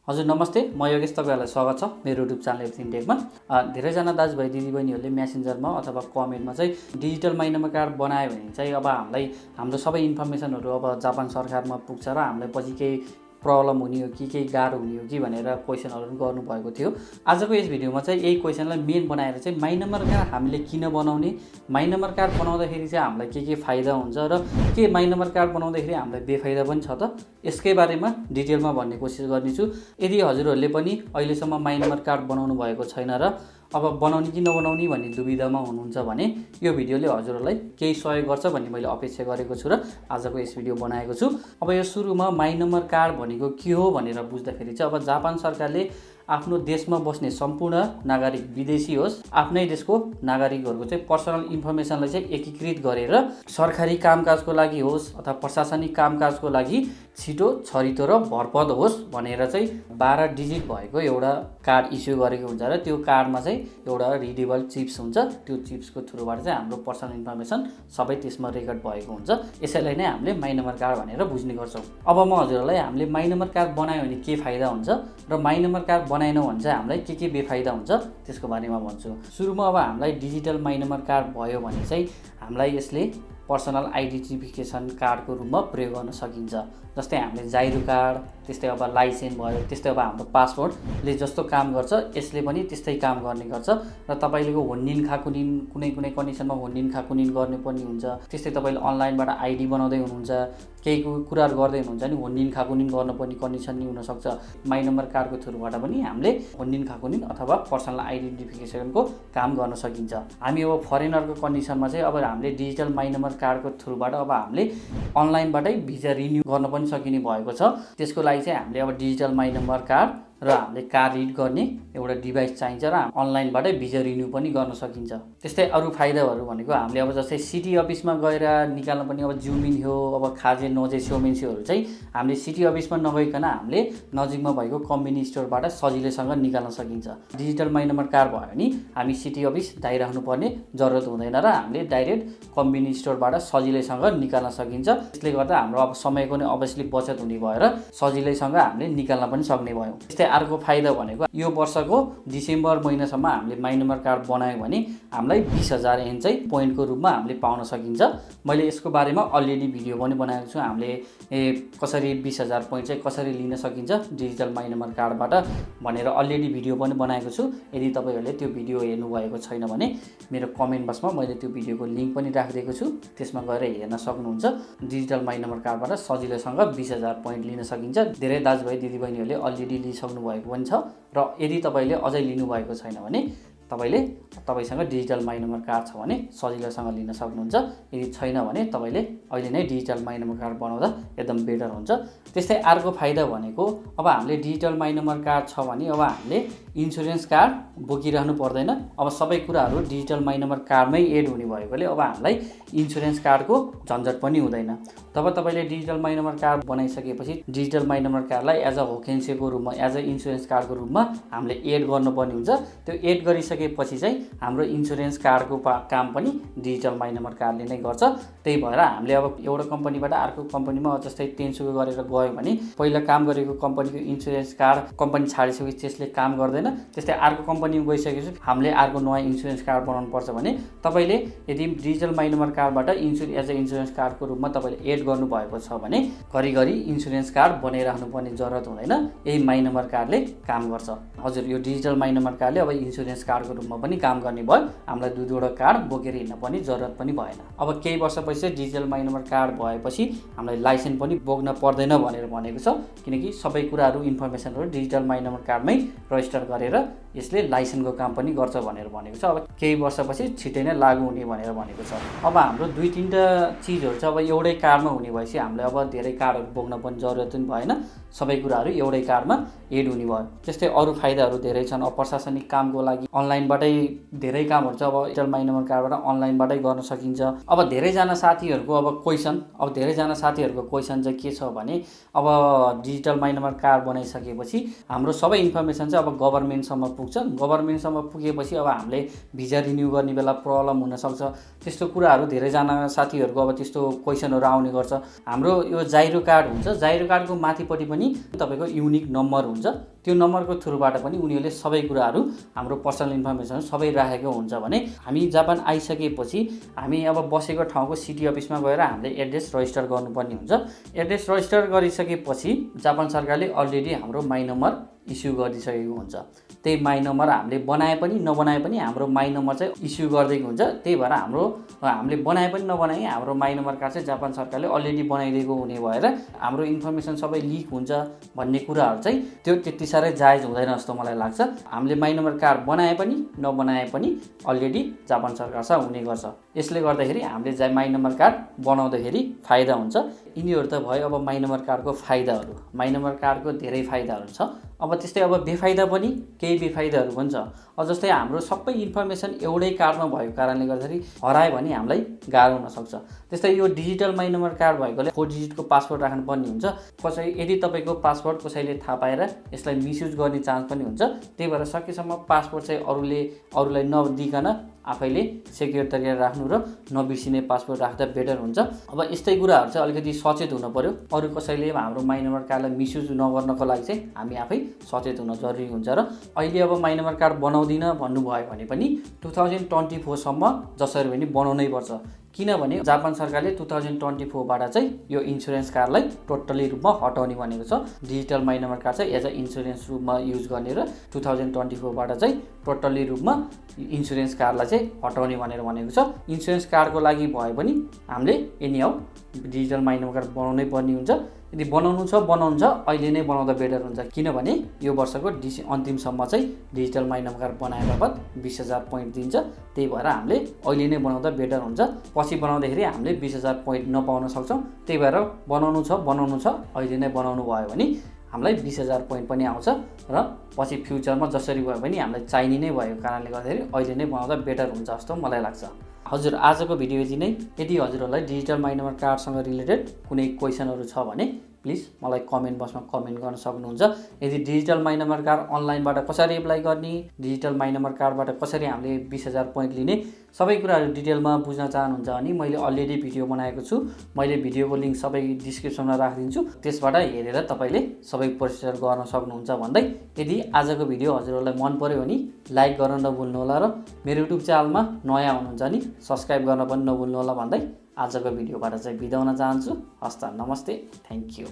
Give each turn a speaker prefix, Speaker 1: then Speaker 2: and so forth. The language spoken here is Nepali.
Speaker 1: हजुर नमस्ते, म योगेश, तपाईहरुलाई स्वागत छ मेरो युट्युब च्यानल एभ्रिथिङ टेकमा। धेरैजना दाजुभाइ दिदीबहिनीहरूले मेसेन्जरमा अथवा कमेन्टमा चाहिँ डिजिटल माइ नम्बर कार्ड बनायो भने चाहिँ अब हाम्रो सबै इन्फर्मेसनहरू अब जापान सरकारमा पुग्छ र हामीलाई पछि केही प्रब्लम हुने हो कि केही गाह्रो हुने हो कि भनेर क्वेसनहरू गर्नुभएको थियो। आजको यस भिडियोमा चाहिँ यही क्वेसनलाई मेन बनाएर चाहिँ माइ नम्बर कार्ड हामीले किन बनाउने, माइ नम्बर कार्ड बनाउँदाखेरि चाहिँ हामीलाई के फाइदा हुन्छ र के माइ नम्बर कार्ड बनाउँदाखेरि हामीलाई बेफाइदा पनि छ त, यसकै बारेमा डिटेलमा भन्ने कोसिस गर्नेछु। यदि हजुरहरूले पनि अहिलेसम्म माइ नम्बर कार्ड बनाउनु भएको छैन र अब बनाउने कि नबनाउने भन्ने दुविधामा हुनुहुन्छ भने यो भिडियोले हजुरहरूलाई केही सहयोग गर्छ भन्ने मैले अपेक्षा गरेको छु र आजको यस भिडियो बनाएको छु। अब यो सुरुमा माइ नम्बर कार्ड भनेको के हो भनेर बुझ्दाखेरि चाहिँ अब जापान सरकारले आफ्नो देशमा बस्ने सम्पूर्ण नागरिक, विदेशी होस् आफ्नै देशको नागरिकहरूको चाहिँ पर्सनल इन्फर्मेसनलाई चाहिँ एकीकृत गरेर सरकारी कामकाजको लागि होस् अथवा प्रशासनिक कामकाजको लागि छिटो, छरितो र भरपर्दो होस् भनेर चाहिँ 12 डिजिट भएको एउटा कार्ड इस्यु गरेको हुन्छ र त्यो कार्डमा चाहिँ एउटा रिडेबल चिप्स हुन्छ। त्यो चिप्सको थ्रुबाट चाहिँ हाम्रो पर्सनल इन्फर्मेसन सबै त्यसमा रेकर्ड भएको हुन्छ। यसैलाई नै हामीले माइ नम्बर कार्ड भनेर बुझ्ने गर्छौँ। अब म हजुरहरूलाई हामीले माइ नम्बर कार्ड बनायो भने के फाइदा हुन्छ र माइ नम्बर कार्ड बनाएनौँ भने चाहिँ हामीलाई के बेफाइदा हुन्छ त्यसको बारेमा भन्छु। सुरुमा अब हामीलाई डिजिटल माइ नम्बर कार्ड भयो भने चाहिँ हामीलाई यसले पर्सनल आइडेन्टिफिकेसन कार्डको रूपमा प्रयोग गर्न सकिन्छ। जस्तै हामीले जाइरो कार्ड, त्यस्तै अब लाइसेन्स भयो, त्यस्तै अब हाम्रो पासपोर्टले जस्तो काम गर्छ यसले पनि त्यस्तै काम गर्ने गर्छ। र तपाईँको होन्निन खाकुनिन कुनै कन्डिसनमा होन्निन खाकुनिन गर्नुपर्ने हुन्छ। त्यस्तै तपाईँले अनलाइनबाट आइडी बनाउँदै हुनुहुन्छ, केही कुराहरू गर्दै हुनुहुन्छ नि होन्निन खाकुनिन गर्नुपर्ने कन्डिसन नि हुनसक्छ। माइ नम्बर कार्डको थ्रुबाट पनि हामीले होन्निन खाकुनिन अथवा पर्सनल आइडेन्टिफिकेसनको काम गर्न सकिन्छ। हामी अब फरेनरको कन्डिसनमा चाहिँ अब हामीले डिजिटल माइ नम्बर कार्डको थ्रुबाट अब हामीले अनलाइनबाटै भिजा रिन्यू गर्न पनि सकिने भएको छ। त्यसको लागि चाहिँ हामीले अब डिजिटल माइ नम्बर कार्ड र हामीले कार्ड रिड गर्ने एउटा डिभाइस चाहिन्छ र अनलाइनबाटै भिजा रिन्यू पनि गर्न सकिन्छ। त्यस्तै अरू फाइदाहरू भनेको हामीले अब जस्तै सिटी अफिसमा गएर निकाल्न पनि अब जुमिन हो, अब खाजे नोजे सोमेन्सीहरू चाहिँ हामीले सिटी अफिसमा नगइकन हामीले नजिकमा भएको कम्बिनी स्टोरबाट सजिलैसँग निकाल्न सकिन्छ। डिजिटल माइ नम्बर कार्ड भयो भने हामी सिटी अफिस धाइराख्नु पर्ने जरुरत हुँदैन र हामीले डाइरेक्ट कम्बिनी स्टोरबाट सजिलैसँग निकाल्न सकिन्छ। त्यसले गर्दा हाम्रो अब समयको नै अभियसली बचत हुने भएर सजिलैसँग हामीले निकाल्न पनि सक्ने भयौँ। त्यस्तै अर्को फाइदा भनेको यो वर्षको डिसेम्बर महिनासम्म हामीले माइ नम्बर कार्ड बनायौँ भने हामीलाई 20,000 एन चाहिँ पोइन्टको रूपमा हामीले पाउन सकिन्छ। मैले यसको बारेमा अलरेडी भिडियो पनि बनाएको छु। हामीले कसरी 20,000 पोइन्ट चाहिँ कसरी लिन सकिन्छ डिजिटल माइ नम्बर कार्डबाट भनेर अलरेडी भिडियो पनि बनाएको छु। यदि तपाईँहरूले त्यो भिडियो हेर्नुभएको छैन भने मेरो कमेन्ट बक्समा मैले त्यो भिडियोको लिङ्क पनि राखिदिएको छु, त्यसमा गएर हेर्न सक्नुहुन्छ। डिजिटल माइ नम्बर कार्डबाट सजिलैसँग 20,000 पोइन्ट लिन सकिन्छ। धेरै दाजुभाइ दिदीबहिनीहरूले अलरेडी लिइसक्नु भएको पनि छ र यदि तपाईँले अझै लिनुभएको छैन भने तपाईँसँग डिजिटल माइ नम्बर कार्ड छ भने सजिलोसँग लिन सक्नुहुन्छ। यदि छैन भने तपाईँले अहिले नै डिजिटल माइ नम्बर कार्ड बनाउँदा एकदम बेटर हुन्छ। त्यस्तै अर्को फाइदा भनेको अब हामीले डिजिटल माइ नम्बर कार्ड छ भने अब हामीले इन्सुरेन्स कार्ड बोकिरहनु पर्दैन। अब सबै कुराहरू डिजिटल माइ नम्बर कार्डमै एड हुने भएकोले अब हामीलाई इन्सुरेन्स कार्डको झन्झट पनि हुँदैन। तब तपाईँले डिजिटल माइ नम्बर कार्ड बनाइसकेपछि डिजिटल माइ नम्बर कार्डलाई एज अ होकेन्सीको रूपमा, एज अ इन्सुरेन्स कार्डको रूपमा हामीले एड गर्नुपर्ने हुन्छ। त्यो एड गरिसकेपछि चाहिँ हाम्रो इन्सुरेन्स कार्डको काम पनि डिजिटल माइ नम्बर कार्डले नै गर्छ। त्यही भएर हामीले अब एउटा कम्पनीबाट अर्को कम्पनीमा जस्तै ट्रान्सफर गरेर गयो भने पहिला काम गरेको कम्पनीको इन्सुरेन्स कार्ड कम्पनी छाडिसकेपछि त्यसले काम गर्दैन। त्यस्तै अर्को कम्पनीमा गइसकेपछि हामीले अर्को नयाँ इन्सुरेन्स कार्ड बनाउनु पर्छ भने तपाईँले यदि डिजिटल माइ नम्बर कार्डबाट एज अ इन्सुरेन्स कार्डको रूपमा तपाईँले एड गर्नुभएको छ भने घरिघरि इन्सुरेन्स कार्ड बनाइराख्नुपर्ने जरुरत हुँदैन। यही माइ नम्बर कार्डले काम गर्छ। हजुर यो डिजिटल माइ नम्बर कार्डले अब इन्सुरेन्स कार्डको रूपमा पनि काम गर्ने भयो। हामीलाई दुईवटा कार्ड बोकेर हिँड्न पर्ने जरुरत पनि भएन। अब केही वर्षपछि डिजिटल माइ नम्बर कार्ड भएपछि हामीलाई लाइसेन्स पनि बोक्न पर्दैन भनेर भनेको छ, किनकि सबै कुराहरू इन्फर्मेसनहरू डिजिटल माइ नम्बर कार्डमै रजिस्टर गरेर यसले लाइसेन्सको काम पनि गर्छ भनेर भनेको छ। अब केही वर्षपछि छिटै नै लागू हुने भनेर भनेको छ। अब हाम्रो 2-3टा चिजहरू चाहिँ अब एउटै कार्डमा हुने भएपछि हामीलाई अब धेरै कार्डहरू बोक्न पनि जरुरत पनि भएन। सबै कुराहरू एउटै कार्डमा एड हुने भयो। त्यस्तै अरू फाइदाहरू धेरै छन्। अब प्रशासनिक कामको लागि अनलाइनबाटै धेरै कामहरू चाहिँ अब डिजिटल माइ नम्बर कार्डबाट अनलाइनबाटै गर्न सकिन्छ। अब धेरैजना साथीहरूको क्वेसन चाहिँ के छ भने अब डिजिटल माइ नम्बर कार्ड बनाइसकेपछि हाम्रो सबै इन्फर्मेसन चाहिँ अब गभर्नमेन्टसम्म पुग्छ। गभर्नमेन्टसम्म पुगेपछि अब हामीले भिजा रिन्यू गर्ने बेला प्रब्लम हुनसक्छ। त्यस्तो कुराहरू धेरैजना साथीहरूको अब त्यस्तो क्वेसनहरू आउने गर्छ। हाम्रो यो जाइरो कार्ड हुन्छ, जाइरो कार्डको माथिपट्टि पनि पनि तपाईको युनिक नम्बर हुन्छ। त्यो नम्बरको थ्रुबाट पनि उनीहरूले सबै कुराहरू हाम्रो पर्सनल इन्फर्मेसन सबै राखेको हुन्छ भने हामी जापान आइसकेपछि हामी अब बसेको ठाउँको सिटी अफिसमा गएर हामीले एड्रेस रजिस्टर गर्नुपर्ने हुन्छ। एड्रेस रजिस्टर गरिसकेपछि जापान सरकारले अलरेडी हाम्रो माई नम्बर इस्यु गरिसकेको हुन्छ। त्यही माई नम्बर हामीले बनाए पनि नबनाए पनि हाम्रो माई नम्बर चाहिँ इस्यु गरिदिएको हुन्छ। त्यही भएर हामीले बनाए पनि नबनाए हाम्रो माई नम्बर कार्ड चाहिँ जापान सरकारले अलरेडी बनाइदिएको हुने भएर हाम्रो इन्फर्मेसन सबै लिक हुन्छ भन्ने कुराहरू चाहिँ त्यो त्यति साह्रै जायज हुँदैन जस्तो मलाई लाग्छ। हामीले माई नम्बर कार्ड बनाए पनि नबनाए पनि अलरेडी जापान सरकारसँग हुने गर्छ। यसले गर्दाखेरि हामीले माई नम्बर कार्ड बनाउँदाखेरि फाइदा हुन्छ। यिनीहरू त भयो अब माई नम्बर कार्डको फाइदाहरू। माई नम्बर कार्डको धेरै फाइदाहरू छ। अब त्यस्तै अब बेफाइदा पनि केही बेफाइदाहरू पनि छ। जस्तै हाम्रो सबै इन्फर्मेसन एउटै कार्डमा भएको कारणले गर्दाखेरि हरायो भने हामीलाई गाह्रो हुन सक्छ। त्यस्तै यो डिजिटल माई नम्बर कार्ड भएकोले 4 डिजिटको पासवर्ड राख्नुपर्ने हुन्छ। यदि तपाईँको पासवर्ड कसैले थाहा पाएर यसलाई मिसयुज गर्ने चान्स पनि हुन्छ। त्यही भएर सकेसम्म पासवर्ड चाहिँ अरूलाई नदिकन आफैले सेक्युर तरिकाले राख्नु र नबिर्सिने पासवर्ड राख्दा बेटर हुन्छ। अब यस्तै कुराहरू चाहिँ अलिकति सचेत हुन पर्यो। अरू कसैले हाम्रो माई नम्बर कार्डलाई मिसयुज नगर्नको लागि चाहिँ हामी आफै सचेत हुन जरुरी हुन्छ। र अहिले अब माई नम्बर कार्ड बनाउँदिन भन्नुभयो भने पनि 2024 सम्म जसरी पनि बनाउनै पर्छ। किनभने जापान सरकारले 2024 बाट चाहिँ यो इन्सुरेन्स कार्डलाई टोटली रूपमा हटाउने भनेको छ। डिजिटल माई नम्बर कार्ड चाहिँ एज अ इन्सुरेन्स रूपमा युज गर्ने र 2024 बाट चाहिँ टोटली रूपमा इन्सुरेन्स कार्डलाई चाहिँ हटाउने भनेको छ। इन्सुरेन्स कार्डको लागि भए पनि हामीले anyhow digital my number card बनाउनै पर्ने हुन्छ। यदि बनाउनु छ अहिले नै बनाउँदा बेटर हुन्छ। किनभने यो वर्षको अन्तिमसम्म चाहिँ डिजिटल माई नम्बर कार्ड बनाए बापत 20,000 पोइन्ट दिन्छ। त्यही भएर हामीले अहिले नै बनाउँदा बेटर हुन्छ। पछि बनाउँदाखेरि हामीले 20,000 पोइन्ट नपाउन सक्छौँ। त्यही भएर बनाउनु छ अहिले नै बनाउनु भयो भने हामीलाई 20,000 पोइन्ट पनि आउँछ र पछि फ्युचरमा जसरी भयो भने हामीलाई चाहिने नै भएको कारणले गर्दाखेरि अहिले नै बनाउँदा बेटर हुन्छ जस्तो मलाई लाग्छ। हजुर, आजको भिडियो यति नै। यदि हजुरहरूलाई डिजिटल माई नम्बर कार्डसँग रिलेटेड कुनै क्वेसनहरू छ भने प्लिज मलाई कमेन्ट बक्समा कमेन्ट गर्न सक्नुहुन्छ। यदि डिजिटल माई नम्बर कार्ड अनलाइनबाट कसरी एप्लाई गर्ने, डिजिटल माई नम्बर कार्डबाट कसरी हामीले 20,000 पोइन्ट लिने, सबै कुराहरू डिटेलमा बुझ्न चाहनुहुन्छ भने मैले अलरेडी भिडियो बनाएको छु। मैले भिडियोको लिङ्क सबै डिस्क्रिप्सनमा राखिदिन्छु। त्यसबाट हेरेर तपाईँले सबै प्रोसिजर गर्न सक्नुहुन्छ भन्दै यदि आजको भिडियो हजुरहरूलाई मन पर्यो भने लाइक गर्न नभुल्नुहोला र मेरो युट्युब च्यानलमा नयाँ हुनुहुन्छ भने सब्सक्राइब गर्न पनि नभुल्नुहोला भन्दै आजको भिडियोबाट चाहिँ बिदा हुन चाहन्छु। हस्त, नमस्ते, थ्याङ्क यू।